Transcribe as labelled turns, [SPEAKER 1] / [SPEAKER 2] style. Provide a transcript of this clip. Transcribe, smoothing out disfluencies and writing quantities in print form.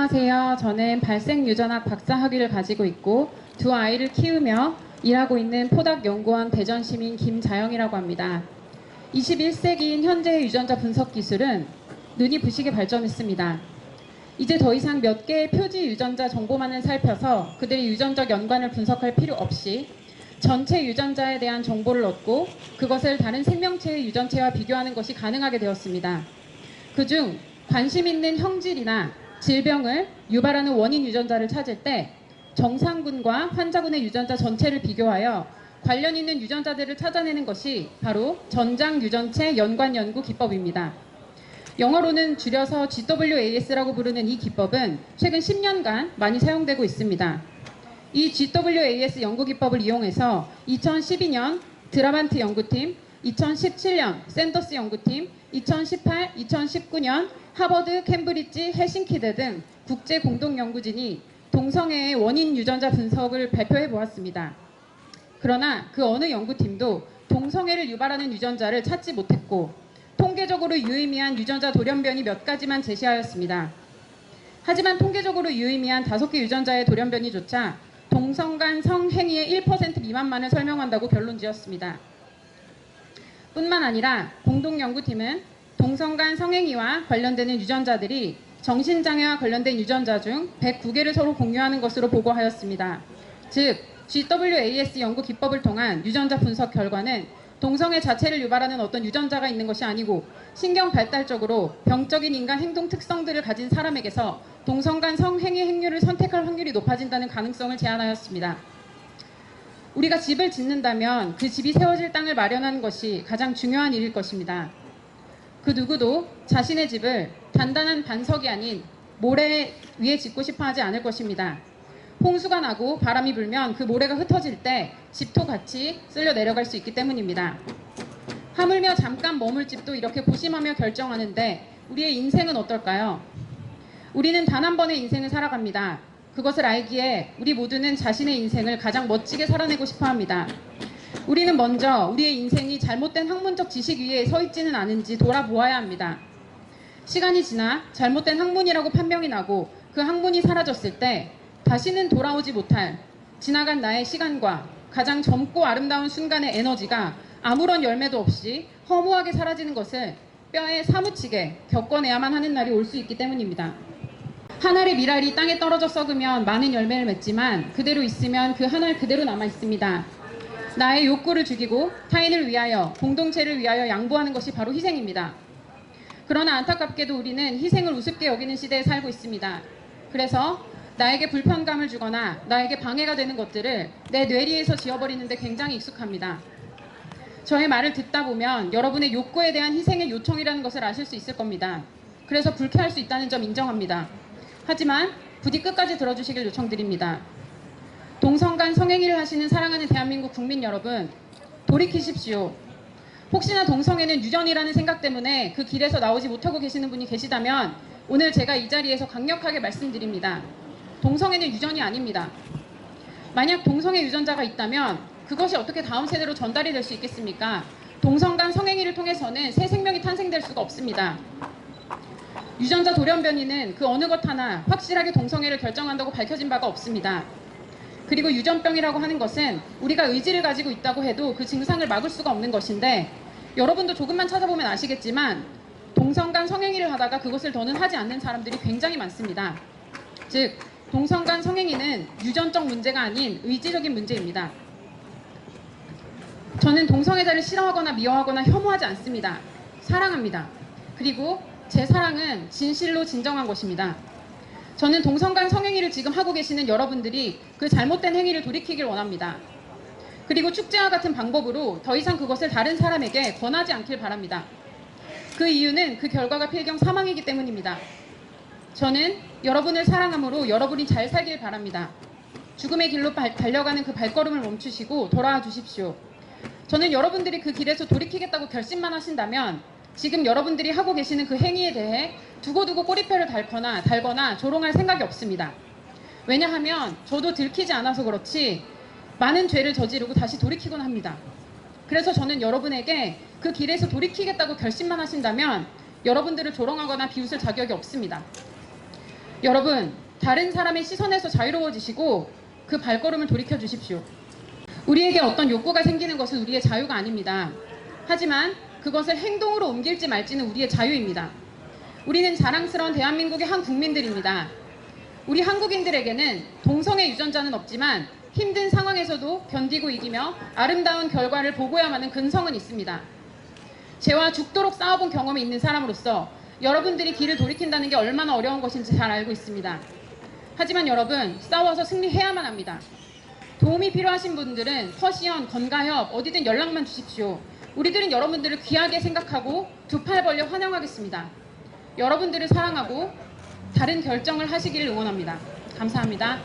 [SPEAKER 1] 안녕하세요. 저는 발생유전학 박사 학위를 가지고 있고 두 아이를 키우며 일하고 있는 포닥연구원 대전시민 김자영이라고 합니다. 21세기인 현재의 유전자 분석 기술은 눈이 부시게 발전했습니다. 이제 더 이상 몇 개의 표지 유전자 정보만을 살펴서 그들의 유전적 연관을 분석할 필요 없이 전체 유전자에 대한 정보를 얻고 그것을 다른 생명체의 유전체와 비교하는 것이 가능하게 되었습니다. 그중 관심 있는 형질이나 질병을 유발하는 원인 유전자를 찾을 때 정상군과 환자군의 유전자 전체를 비교하여 관련 있는 유전자들을 찾아내는 것이 바로 전장 유전체 연관 연구 기법입니다. 영어로는 줄여서 GWAS라고 부르는 이 기법은 최근 10년간 많이 사용되고 있습니다. 이 GWAS 연구 기법을 이용해서 2012년 드라반트 연구팀, 2017년 샌더스 연구팀, 2018, 2019년 하버드, 캠브리지, 헬싱키대 등 국제 공동 연구진이 동성애의 원인 유전자 분석을 발표해 보았습니다. 그러나 그 어느 연구팀도 동성애를 유발하는 유전자를 찾지 못했고 통계적으로 유의미한 유전자 돌연변이 몇 가지만 제시하였습니다. 하지만 통계적으로 유의미한 5개 유전자의 돌연변이조차 동성 간 성행위의 1% 미만만을 설명한다고 결론지었습니다. 뿐만 아니라 공동연구팀은 동성 간 성행위와 관련되는 유전자들이 정신장애와 관련된 유전자 중 109개를 서로 공유하는 것으로 보고하였습니다. 즉, GWAS 연구 기법을 통한 유전자 분석 결과는 동성애 자체를 유발하는 어떤 유전자가 있는 것이 아니고 신경 발달적으로 병적인 인간 행동 특성들을 가진 사람에게서 동성 간 성행위 행위를 선택할 확률이 높아진다는 가능성을 제안하였습니다. 우리가 집을 짓는다면 그 집이 세워질 땅을 마련하는 것이 가장 중요한 일일 것입니다. 그 누구도 자신의 집을 단단한 반석이 아닌 모래 위에 짓고 싶어 하지 않을 것입니다. 홍수가 나고 바람이 불면 그 모래가 흩어질 때 집도 같이 쓸려 내려갈 수 있기 때문입니다. 하물며 잠깐 머물 집도 이렇게 고심하며 결정하는데 우리의 인생은 어떨까요? 우리는 단 한 번의 인생을 살아갑니다. 그것을 알기에 우리 모두는 자신의 인생을 가장 멋지게 살아내고 싶어 합니다. 우리는 먼저 우리의 인생이 잘못된 학문적 지식 위에 서 있지는 않은지 돌아보아야 합니다. 시간이 지나 잘못된 학문이라고 판명이 나고 그 학문이 사라졌을 때 다시는 돌아오지 못할 지나간 나의 시간과 가장 젊고 아름다운 순간의 에너지가 아무런 열매도 없이 허무하게 사라지는 것을 뼈에 사무치게 겪어내야만 하는 날이 올 수 있기 때문입니다. 한 알의 밀알이 땅에 떨어져 썩으면 많은 열매를 맺지만 그대로 있으면 그 한 알 그대로 남아 있습니다. 나의 욕구를 죽이고 타인을 위하여, 공동체를 위하여 양보하는 것이 바로 희생입니다. 그러나 안타깝게도 우리는 희생을 우습게 여기는 시대에 살고 있습니다. 그래서 나에게 불편감을 주거나 나에게 방해가 되는 것들을 내 뇌리에서 지워버리는데 굉장히 익숙합니다. 저의 말을 듣다 보면 여러분의 욕구에 대한 희생의 요청이라는 것을 아실 수 있을 겁니다. 그래서 불쾌할 수 있다는 점 인정합니다. 하지만 부디 끝까지 들어주시길 요청드립니다. 동성 간 성행위를 하시는 사랑하는 대한민국 국민 여러분, 돌이키십시오. 혹시나 동성애는 유전이라는 생각 때문에 그 길에서 나오지 못하고 계시는 분이 계시다면 오늘 제가 이 자리에서 강력하게 말씀드립니다. 동성애는 유전이 아닙니다. 만약 동성애 유전자가 있다면 그것이 어떻게 다음 세대로 전달이 될 수 있겠습니까? 동성 간 성행위를 통해서는 새 생명이 탄생될 수가 없습니다. 유전자 돌연변이는 그 어느 것 하나 확실하게 동성애를 결정한다고 밝혀진 바가 없습니다. 그리고 유전병이라고 하는 것은 우리가 의지를 가지고 있다고 해도 그 증상을 막을 수가 없는 것인데 여러분도 조금만 찾아보면 아시겠지만 동성 간 성행위를 하다가 그것을 더는 하지 않는 사람들이 굉장히 많습니다. 즉, 동성 간 성행위는 유전적 문제가 아닌 의지적인 문제입니다. 저는 동성애자를 싫어하거나 미워하거나 혐오하지 않습니다. 사랑합니다. 그리고 제 사랑은 진실로 진정한 것입니다. 저는 동성 간 성행위를 지금 하고 계시는 여러분들이 그 잘못된 행위를 돌이키길 원합니다. 그리고 축제와 같은 방법으로 더 이상 그것을 다른 사람에게 권하지 않길 바랍니다. 그 이유는 그 결과가 필경 사망이기 때문입니다. 저는 여러분을 사랑함으로 여러분이 잘 살길 바랍니다. 죽음의 길로 달려가는 그 발걸음을 멈추시고 돌아와 주십시오. 저는 여러분들이 그 길에서 돌이키겠다고 결심만 하신다면 지금 여러분들이 하고 계시는 그 행위에 대해 두고두고 꼬리표를 달거나 조롱할 생각이 없습니다. 왜냐하면 저도 들키지 않아서 그렇지 많은 죄를 저지르고 다시 돌이키곤 합니다. 그래서 저는 여러분에게 그 길에서 돌이키겠다고 결심만 하신다면 여러분들을 조롱하거나 비웃을 자격이 없습니다. 여러분, 다른 사람의 시선에서 자유로워지시고 그 발걸음을 돌이켜 주십시오. 우리에게 어떤 욕구가 생기는 것은 우리의 자유가 아닙니다. 하지만 그것을 행동으로 옮길지 말지는 우리의 자유입니다. 우리는 자랑스러운 대한민국의 한 국민들입니다. 우리 한국인들에게는 동성애 유전자는 없지만 힘든 상황에서도 견디고 이기며 아름다운 결과를 보고야만은 근성은 있습니다. 죄와 죽도록 싸워본 경험이 있는 사람으로서 여러분들이 길을 돌이킨다는 게 얼마나 어려운 것인지 잘 알고 있습니다. 하지만 여러분, 싸워서 승리해야만 합니다. 도움이 필요하신 분들은 퍼시언, 건가협 어디든 연락만 주십시오. 우리들은 여러분들을 귀하게 생각하고 두 팔 벌려 환영하겠습니다. 여러분들을 사랑하고 다른 결정을 하시기를 응원합니다. 감사합니다.